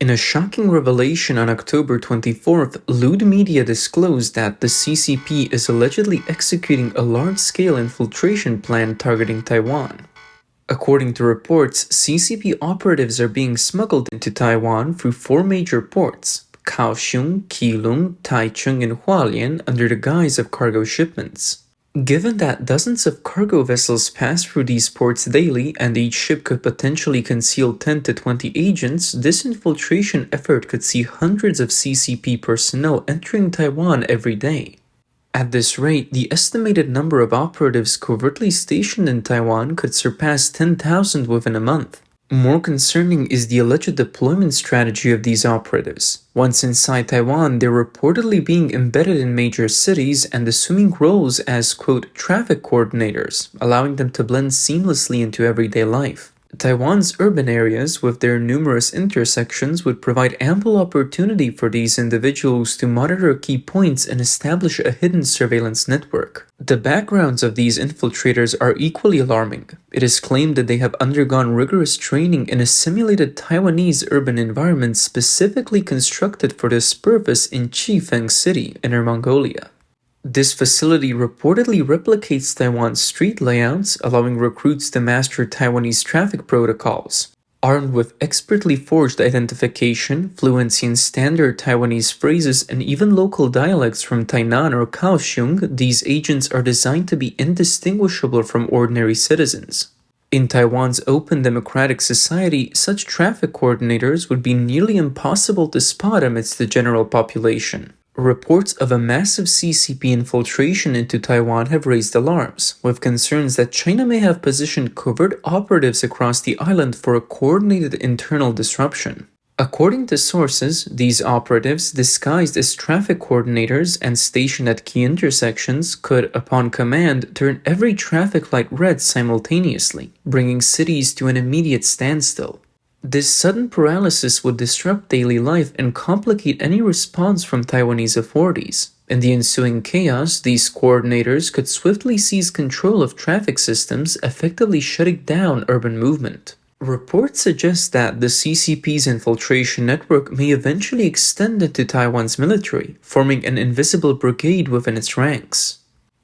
In a shocking revelation on October 24th, Lude Media disclosed that the CCP is allegedly executing a large-scale infiltration plan targeting Taiwan. According to reports, CCP operatives are being smuggled into Taiwan through four major ports: Kaohsiung, Keelung, Taichung, and Hualien, under the guise of cargo shipments. Given that dozens of cargo vessels pass through these ports daily and each ship could potentially conceal 10 to 20 agents, this infiltration effort could see hundreds of CCP personnel entering Taiwan every day. At this rate, the estimated number of operatives covertly stationed in Taiwan could surpass 10,000 within a month. More concerning is the alleged deployment strategy of these operatives. Once inside Taiwan, they're reportedly being embedded in major cities and assuming roles as, quote, traffic coordinators, allowing them to blend seamlessly into everyday life. Taiwan's urban areas, with their numerous intersections, would provide ample opportunity for these individuals to monitor key points and establish a hidden surveillance network. The backgrounds of these infiltrators are equally alarming. It is claimed that they have undergone rigorous training in a simulated Taiwanese urban environment specifically constructed for this purpose in Chifeng City, Inner Mongolia. This facility reportedly replicates Taiwan's street layouts, allowing recruits to master Taiwanese traffic protocols. Armed with expertly forged identification, fluency in standard Taiwanese phrases, and even local dialects from Tainan or Kaohsiung, these agents are designed to be indistinguishable from ordinary citizens. In Taiwan's open democratic society, such traffic coordinators would be nearly impossible to spot amidst the general population. Reports of a massive CCP infiltration into Taiwan have raised alarms, with concerns that China may have positioned covert operatives across the island for a coordinated internal disruption. According to sources, these operatives, disguised as traffic coordinators and stationed at key intersections, could, upon command, turn every traffic light red simultaneously, bringing cities to an immediate standstill. This sudden paralysis would disrupt daily life and complicate any response from Taiwanese authorities. In the ensuing chaos, these coordinators could swiftly seize control of traffic systems, effectively shutting down urban movement. Reports suggest that the CCP's infiltration network may eventually extend into Taiwan's military, forming an invisible brigade within its ranks.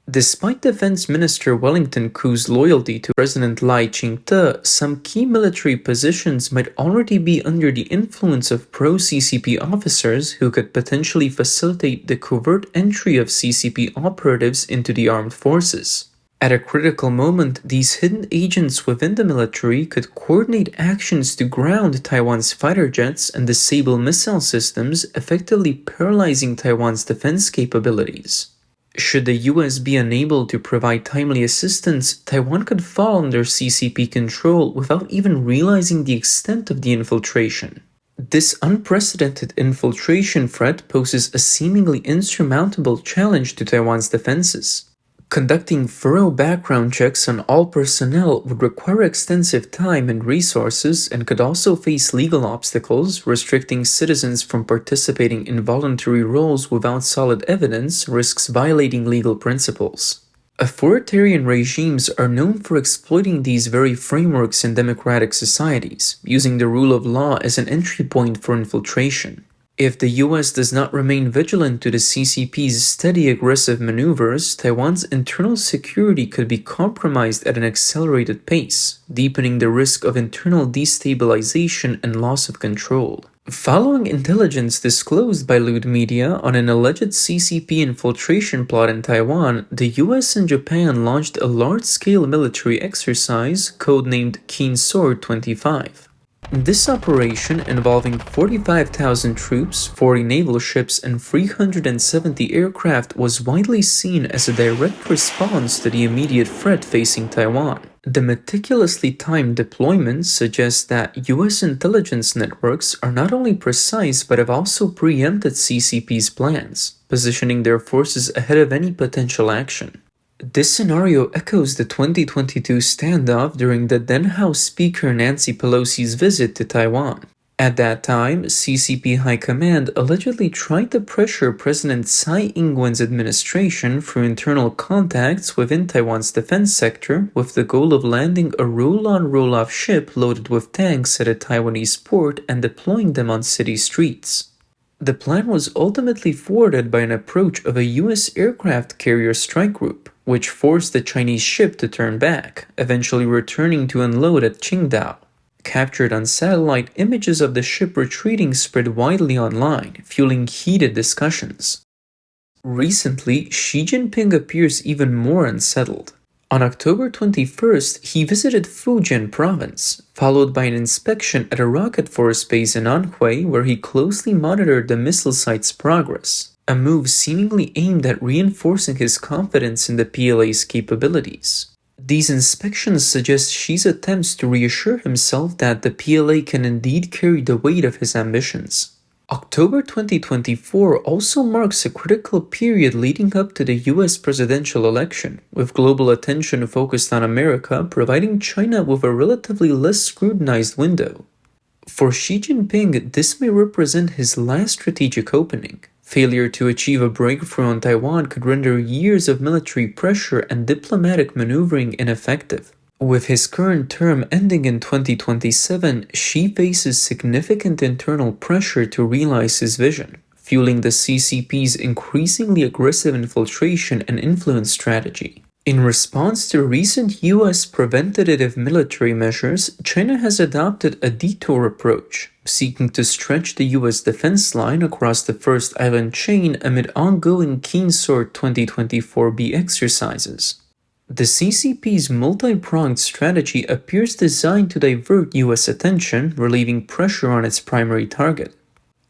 Despite Defense Minister Wellington Koo's loyalty to President Lai Ching-te, some key military positions might already be under the influence of pro-CCP officers who could potentially facilitate the covert entry of CCP operatives into the armed forces. At a critical moment, these hidden agents within the military could coordinate actions to ground Taiwan's fighter jets and disable missile systems, effectively paralyzing Taiwan's defense capabilities. Should the US be unable to provide timely assistance, Taiwan could fall under CCP control without even realizing the extent of the infiltration. This unprecedented infiltration threat poses a seemingly insurmountable challenge to Taiwan's defenses. Conducting thorough background checks on all personnel would require extensive time and resources and could also face legal obstacles, restricting citizens from participating in voluntary roles without solid evidence risks violating legal principles. Authoritarian regimes are known for exploiting these very frameworks in democratic societies, using the rule of law as an entry point for infiltration. If the US does not remain vigilant to the CCP's steady aggressive maneuvers, Taiwan's internal security could be compromised at an accelerated pace, deepening the risk of internal destabilization and loss of control. Following intelligence disclosed by Lude Media on an alleged CCP infiltration plot in Taiwan, the US and Japan launched a large-scale military exercise codenamed Keen Sword 25. This operation, involving 45,000 troops, 40 naval ships, and 370 aircraft, was widely seen as a direct response to the immediate threat facing Taiwan. The meticulously timed deployments suggest that US intelligence networks are not only precise but have also preempted CCP's plans, positioning their forces ahead of any potential action. This scenario echoes the 2022 standoff during the then House Speaker Nancy Pelosi's visit to Taiwan. At that time, CCP High Command allegedly tried to pressure President Tsai Ing-wen's administration through internal contacts within Taiwan's defense sector with the goal of landing a roll-on roll-off ship loaded with tanks at a Taiwanese port and deploying them on city streets. The plan was ultimately thwarted by an approach of a U.S. aircraft carrier strike group, which forced the Chinese ship to turn back, eventually returning to unload at Qingdao. Captured on satellite, images of the ship retreating spread widely online, fueling heated discussions. Recently, Xi Jinping appears even more unsettled. On October 21st, he visited Fujian province, followed by an inspection at a rocket force base in Anhui where he closely monitored the missile site's progress, a move seemingly aimed at reinforcing his confidence in the PLA's capabilities. These inspections suggest Xi's attempts to reassure himself that the PLA can indeed carry the weight of his ambitions. October 2024 also marks a critical period leading up to the US presidential election, with global attention focused on America, providing China with a relatively less scrutinized window. For Xi Jinping, this may represent his last strategic opening. Failure to achieve a breakthrough on Taiwan could render years of military pressure and diplomatic maneuvering ineffective. With his current term ending in 2027, Xi faces significant internal pressure to realize his vision, fueling the CCP's increasingly aggressive infiltration and influence strategy. In response to recent US preventative military measures, China has adopted a detour approach, seeking to stretch the US defense line across the First Island chain amid ongoing Keen Sword 2024B exercises. The CCP's multi-pronged strategy appears designed to divert US attention, relieving pressure on its primary target.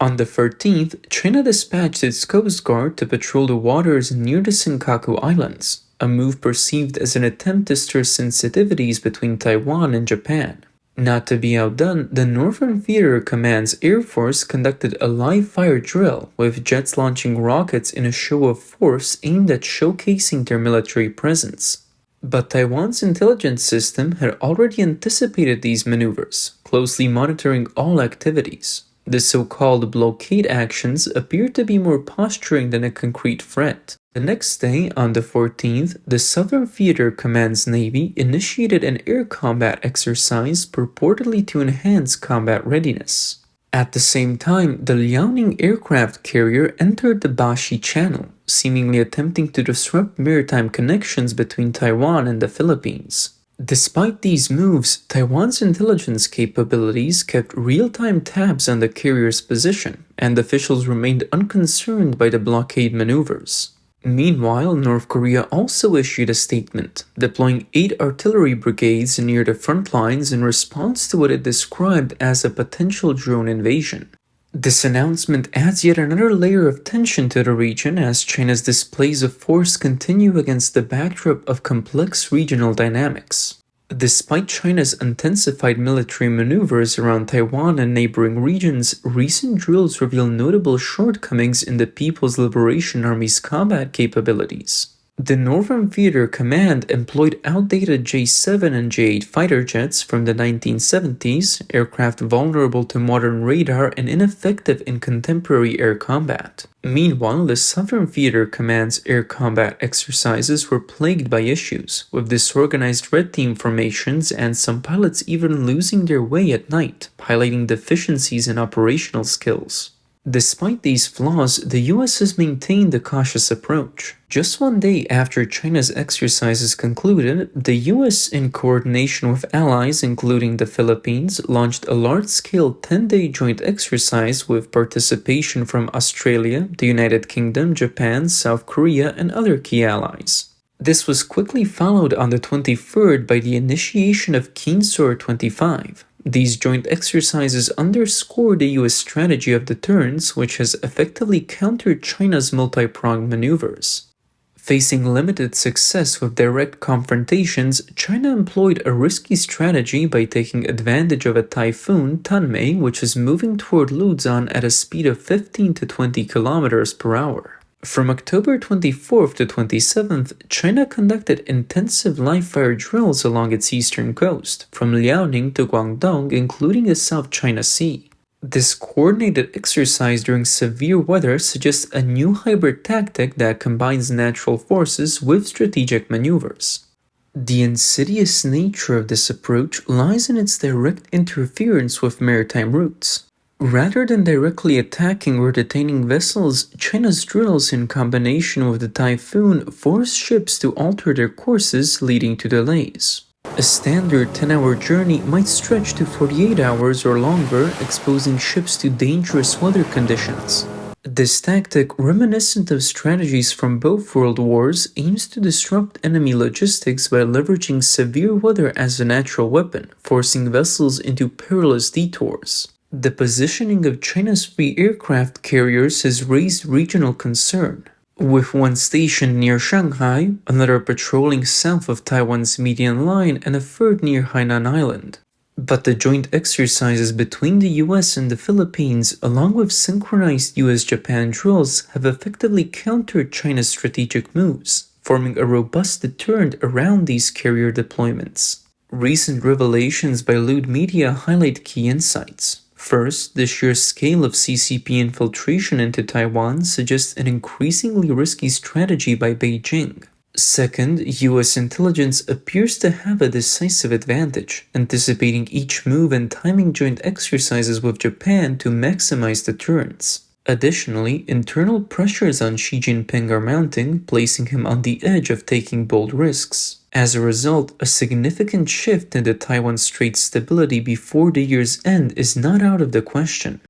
On the 13th, China dispatched its Coast Guard to patrol the waters near the Senkaku Islands, a move perceived as an attempt to stir sensitivities between Taiwan and Japan. Not to be outdone, the Northern Theater Command's Air Force conducted a live-fire drill, with jets launching rockets in a show of force aimed at showcasing their military presence. But Taiwan's intelligence system had already anticipated these maneuvers, closely monitoring all activities. The so-called blockade actions appeared to be more posturing than a concrete threat. The next day, on the 14th, the Southern Theater Command's Navy initiated an air combat exercise purportedly to enhance combat readiness. At the same time, the Liaoning aircraft carrier entered the Bashi Channel, seemingly attempting to disrupt maritime connections between Taiwan and the Philippines. Despite these moves, Taiwan's intelligence capabilities kept real-time tabs on the carrier's position, and officials remained unconcerned by the blockade maneuvers. Meanwhile, North Korea also issued a statement, deploying 8 artillery brigades near the front lines in response to what it described as a potential drone invasion. This announcement adds yet another layer of tension to the region as China's displays of force continue against the backdrop of complex regional dynamics. Despite China's intensified military maneuvers around Taiwan and neighboring regions, recent drills reveal notable shortcomings in the People's Liberation Army's combat capabilities. The Northern Theater Command employed outdated J-7 and J-8 fighter jets from the 1970s, aircraft vulnerable to modern radar and ineffective in contemporary air combat. Meanwhile, the Southern Theater Command's air combat exercises were plagued by issues, with disorganized red team formations and some pilots even losing their way at night, highlighting deficiencies in operational skills. Despite these flaws, the US has maintained a cautious approach. Just one day after China's exercises concluded, the US, in coordination with allies including the Philippines, launched a large-scale 10-day joint exercise with participation from Australia, the United Kingdom, Japan, South Korea, and other key allies. This was quickly followed on the 23rd by the initiation of Keen Sword 25. These joint exercises underscore the US strategy of deterrence, which has effectively countered China's multi-pronged maneuvers. Facing limited success with direct confrontations, China employed a risky strategy by taking advantage of a typhoon, Tanmei, which is moving toward Luzon at a speed of 15 to 20 kilometers per hour. From October 24th to 27th, China conducted intensive live-fire drills along its eastern coast, from Liaoning to Guangdong, including the South China Sea. This coordinated exercise during severe weather suggests a new hybrid tactic that combines natural forces with strategic maneuvers. The insidious nature of this approach lies in its direct interference with maritime routes. Rather than directly attacking or detaining vessels, China's drills in combination with the typhoon force ships to alter their courses, leading to delays. A standard 10-hour journey might stretch to 48 hours or longer, exposing ships to dangerous weather conditions. This tactic, reminiscent of strategies from both world wars, aims to disrupt enemy logistics by leveraging severe weather as a natural weapon, forcing vessels into perilous detours. The positioning of China's three aircraft carriers has raised regional concern, with one stationed near Shanghai, another patrolling south of Taiwan's median line, and a third near Hainan Island. But the joint exercises between the US and the Philippines, along with synchronized US-Japan drills, have effectively countered China's strategic moves, forming a robust deterrent around these carrier deployments. Recent revelations by Lude Media highlight key insights. First, the sheer scale of CCP infiltration into Taiwan suggests an increasingly risky strategy by Beijing. Second, US intelligence appears to have a decisive advantage, anticipating each move and timing joint exercises with Japan to maximize deterrence. Additionally, internal pressures on Xi Jinping are mounting, placing him on the edge of taking bold risks. As a result, a significant shift in the Taiwan Strait's stability before the year's end is not out of the question.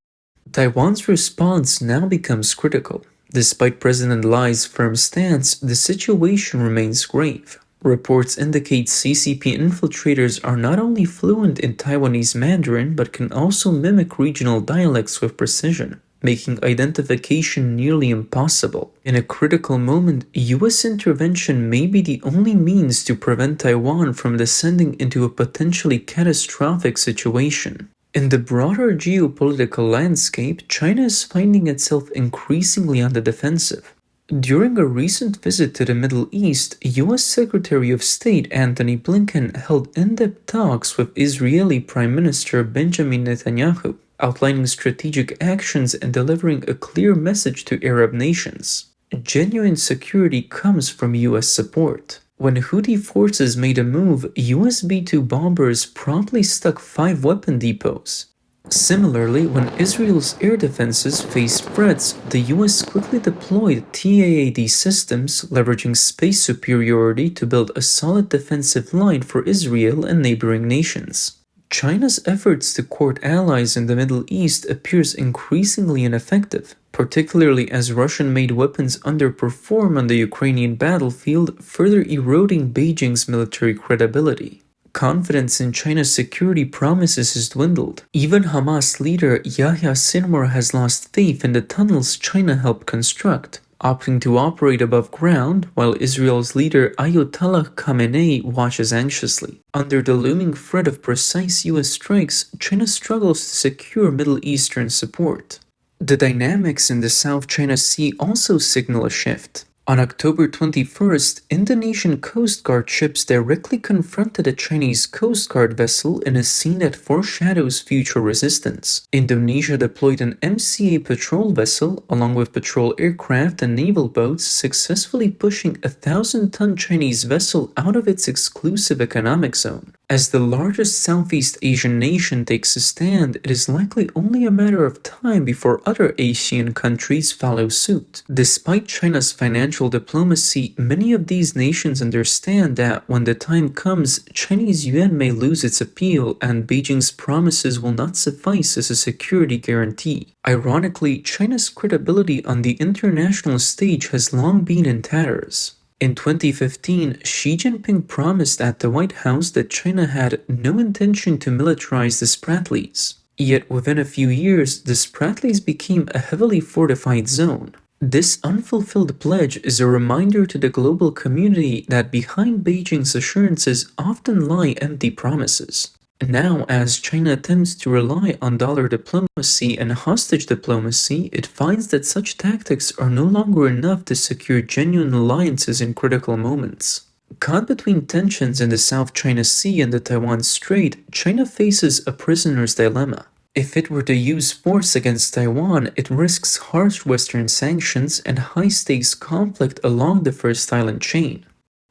Taiwan's response now becomes critical. Despite President Lai's firm stance, the situation remains grave. Reports indicate CCP infiltrators are not only fluent in Taiwanese Mandarin but can also mimic regional dialects with precision, making identification nearly impossible. In a critical moment, US intervention may be the only means to prevent Taiwan from descending into a potentially catastrophic situation. In the broader geopolitical landscape, China is finding itself increasingly on the defensive. During a recent visit to the Middle East, US Secretary of State Antony Blinken held in-depth talks with Israeli Prime Minister Benjamin Netanyahu, outlining strategic actions and delivering a clear message to Arab nations. Genuine security comes from US support. When Houthi forces made a move, US B-2 bombers promptly struck 5 weapon depots. Similarly, when Israel's air defenses faced threats, the US quickly deployed TAAD systems, leveraging space superiority to build a solid defensive line for Israel and neighboring nations. China's efforts to court allies in the Middle East appears increasingly ineffective, particularly as Russian-made weapons underperform on the Ukrainian battlefield, further eroding Beijing's military credibility. Confidence in China's security promises has dwindled. Even Hamas leader Yahya Sinwar has lost faith in the tunnels China helped construct, opting to operate above ground, while Israel's leader Ayatollah Khamenei watches anxiously. Under the looming threat of precise US strikes, China struggles to secure Middle Eastern support. The dynamics in the South China Sea also signal a shift. On October 21st, Indonesian Coast Guard ships directly confronted a Chinese Coast Guard vessel in a scene that foreshadows future resistance. Indonesia deployed an MCA patrol vessel, along with patrol aircraft and naval boats, successfully pushing a 1,000-ton Chinese vessel out of its exclusive economic zone. As the largest Southeast Asian nation takes a stand, it is likely only a matter of time before other Asian countries follow suit. Despite China's financial diplomacy, many of these nations understand that when the time comes, Chinese yuan may lose its appeal and Beijing's promises will not suffice as a security guarantee. Ironically, China's credibility on the international stage has long been in tatters. In 2015, Xi Jinping promised at the White House that China had no intention to militarize the Spratlys. Yet within a few years, the Spratlys became a heavily fortified zone. This unfulfilled pledge is a reminder to the global community that behind Beijing's assurances often lie empty promises. Now, as China attempts to rely on dollar diplomacy and hostage diplomacy, it finds that such tactics are no longer enough to secure genuine alliances in critical moments. Caught between tensions in the South China Sea and the Taiwan Strait, China faces a prisoner's dilemma. If it were to use force against Taiwan, it risks harsh Western sanctions and high-stakes conflict along the first island chain.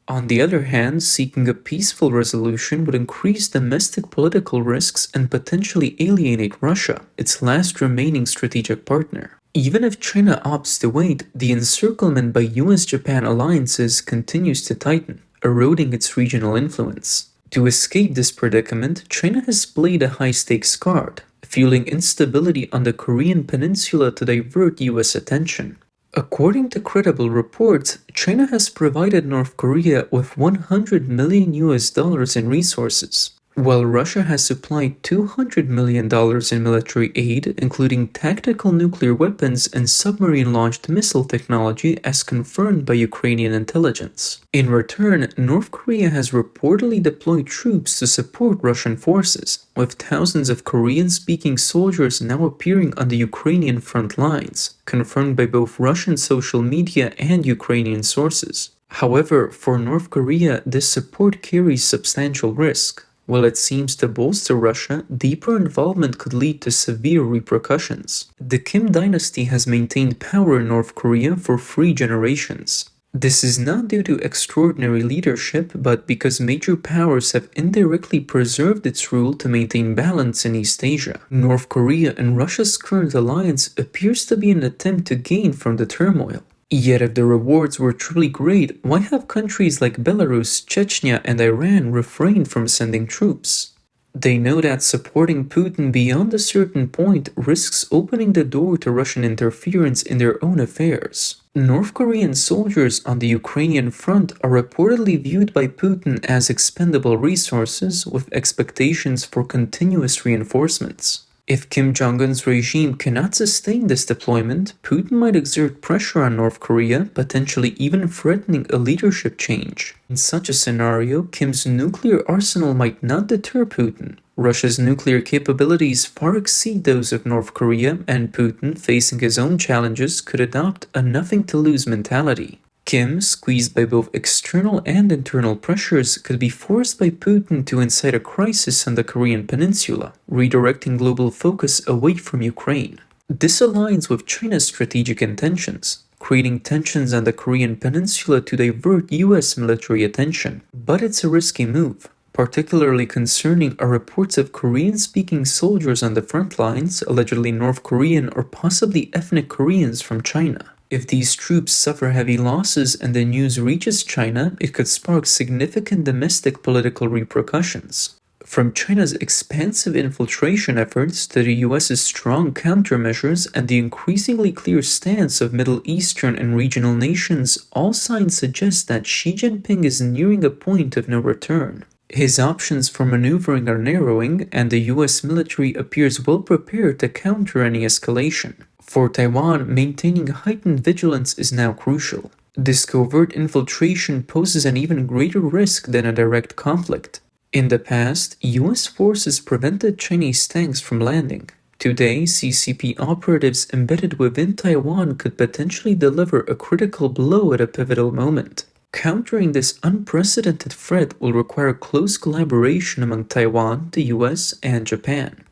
On the other hand, seeking a peaceful resolution would increase domestic political risks and potentially alienate Russia, its last remaining strategic partner. Even if China opts to wait, the encirclement by US-Japan alliances continues to tighten, eroding its regional influence. To escape this predicament, China has played a high-stakes card, fueling instability on the Korean peninsula to divert US attention. According to credible reports, China has provided North Korea with $100 million in resources, while Russia has supplied $200 million in military aid, including tactical nuclear weapons and submarine-launched missile technology as confirmed by Ukrainian intelligence. In return, North Korea has reportedly deployed troops to support Russian forces, with thousands of Korean-speaking soldiers now appearing on the Ukrainian front lines, confirmed by both Russian social media and Ukrainian sources. However, for North Korea, this support carries substantial risk. While it seems to bolster Russia, deeper involvement could lead to severe repercussions. The Kim dynasty has maintained power in North Korea for 3 generations. This is not due to extraordinary leadership, but because major powers have indirectly preserved its rule to maintain balance in East Asia. North Korea and Russia's current alliance appears to be an attempt to gain from the turmoil. Yet if the rewards were truly great, why have countries like Belarus, Chechnya, and Iran refrained from sending troops? They know that supporting Putin beyond a certain point risks opening the door to Russian interference in their own affairs. North Korean soldiers on the Ukrainian front are reportedly viewed by Putin as expendable resources with expectations for continuous reinforcements. If Kim Jong-un's regime cannot sustain this deployment, Putin might exert pressure on North Korea, potentially even threatening a leadership change. In such a scenario, Kim's nuclear arsenal might not deter Putin. Russia's nuclear capabilities far exceed those of North Korea, and Putin, facing his own challenges, could adopt a nothing-to-lose mentality. Kim, squeezed by both external and internal pressures, could be forced by Putin to incite a crisis on the Korean peninsula, redirecting global focus away from Ukraine. This aligns with China's strategic intentions, creating tensions on the Korean peninsula to divert US military attention. But it's a risky move. Particularly concerning are reports of Korean-speaking soldiers on the front lines, allegedly North Korean or possibly ethnic Koreans from China. If these troops suffer heavy losses and the news reaches China, it could spark significant domestic political repercussions. From China's expansive infiltration efforts to the US's strong countermeasures and the increasingly clear stance of Middle Eastern and regional nations, all signs suggest that Xi Jinping is nearing a point of no return. His options for maneuvering are narrowing, and the US military appears well prepared to counter any escalation. For Taiwan, maintaining heightened vigilance is now crucial. This covert infiltration poses an even greater risk than a direct conflict. In the past, US forces prevented Chinese tanks from landing. Today, CCP operatives embedded within Taiwan could potentially deliver a critical blow at a pivotal moment. Countering this unprecedented threat will require close collaboration among Taiwan, the US, and Japan.